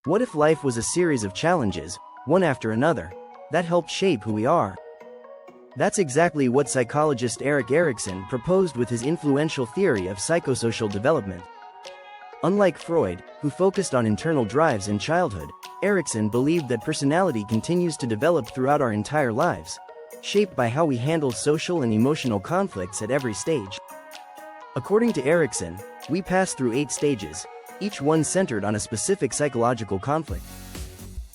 What if life was a series of challenges, one after another, that helped shape who we are? That's exactly what psychologist Erik Erikson proposed with his influential theory of psychosocial development. Unlike Freud, who focused on internal drives in childhood, Erikson believed that personality continues to develop throughout our entire lives, shaped by how we handle social and emotional conflicts at every stage. According to Erikson, we pass through 8 stages, each one centered on a specific psychological conflict.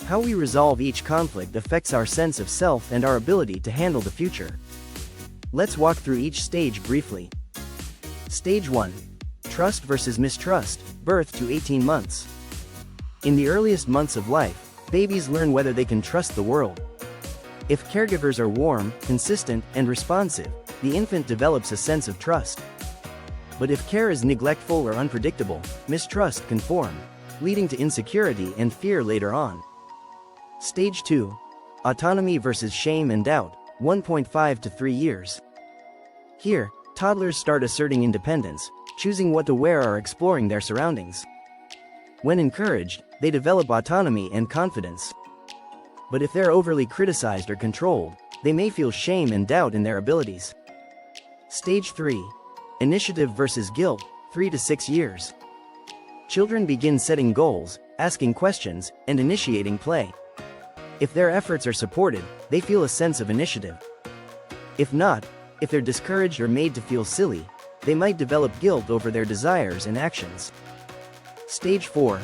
How we resolve each conflict affects our sense of self and our ability to handle the future. Let's walk through each stage briefly. Stage 1. Trust versus mistrust, birth to 18 months. In the earliest months of life, babies learn whether they can trust the world. If caregivers are warm, consistent, and responsive, the infant develops a sense of trust. But if care is neglectful or unpredictable, mistrust can form, leading to insecurity and fear later on. Stage 2. Autonomy versus shame and doubt, 1.5 to 3 years. Here, toddlers start asserting independence, choosing what to wear or exploring their surroundings. When encouraged, they develop autonomy and confidence. But if they're overly criticized or controlled, they may feel shame and doubt in their abilities. Stage 3. Initiative versus guilt, 3 to 6 years. Children begin setting goals, asking questions, and initiating play. If their efforts are supported, they feel a sense of initiative. If not, if they're discouraged or made to feel silly, they might develop guilt over their desires and actions. Stage 4.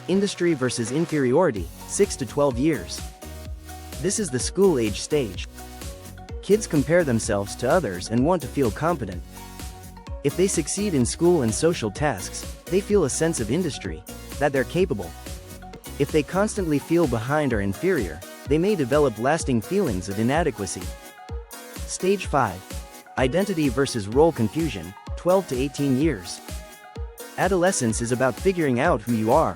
Industry versus inferiority, 6 to 12 years. This is the school-age stage. Kids compare themselves to others and want to feel competent. If they succeed in school and social tasks, they feel a sense of industry, that they're capable. If they constantly feel behind or inferior, they may develop lasting feelings of inadequacy. Stage 5. Identity versus role confusion, 12 to 18 years. Adolescence is about figuring out who you are.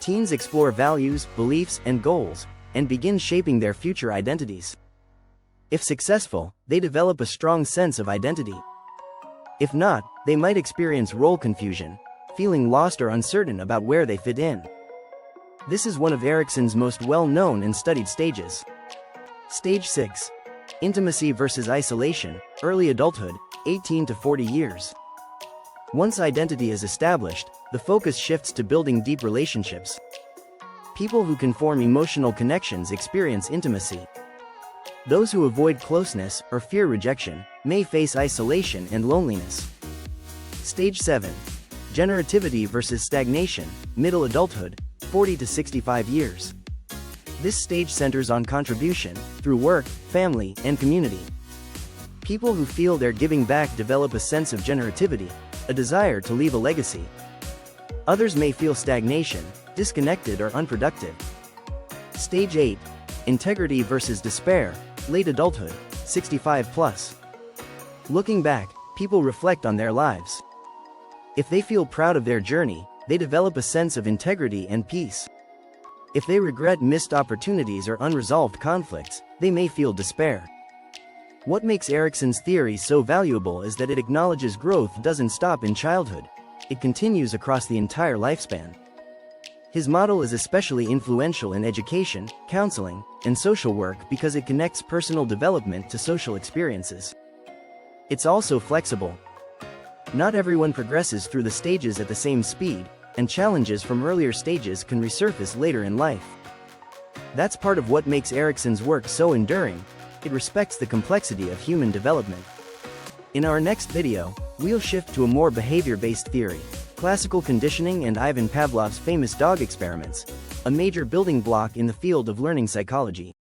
Teens explore values, beliefs, and goals, and begin shaping their future identities. If successful, they develop a strong sense of identity. If not, they might experience role confusion, feeling lost or uncertain about where they fit in. This is one of Erikson's most well-known and studied stages. Stage 6. Intimacy versus isolation, early adulthood, 18 to 40 years. Once identity is established, the focus shifts to building deep relationships. People who can form emotional connections experience intimacy. Those who avoid closeness or fear rejection may face isolation and loneliness. Stage 7. Generativity versus stagnation, middle adulthood, 40 to 65 years. This stage centers on contribution, through work, family, and community. People who feel they're giving back develop a sense of generativity, a desire to leave a legacy. Others may feel stagnation, disconnected or unproductive. Stage 8. Integrity versus despair, late adulthood, 65 plus. Looking back, people reflect on their lives. If they feel proud of their journey, they develop a sense of integrity and peace. If they regret missed opportunities or unresolved conflicts, they may feel despair. What makes Erikson's theory so valuable is that it acknowledges growth doesn't stop in childhood. It continues across the entire lifespan. His model is especially influential in education, counseling, and social work because it connects personal development to social experiences. It's also flexible. Not everyone progresses through the stages at the same speed, and challenges from earlier stages can resurface later in life. That's part of what makes Erikson's work so enduring. It respects the complexity of human development. In our next video, we'll shift to a more behavior-based theory, classical conditioning and Ivan Pavlov's famous dog experiments, a major building block in the field of learning psychology.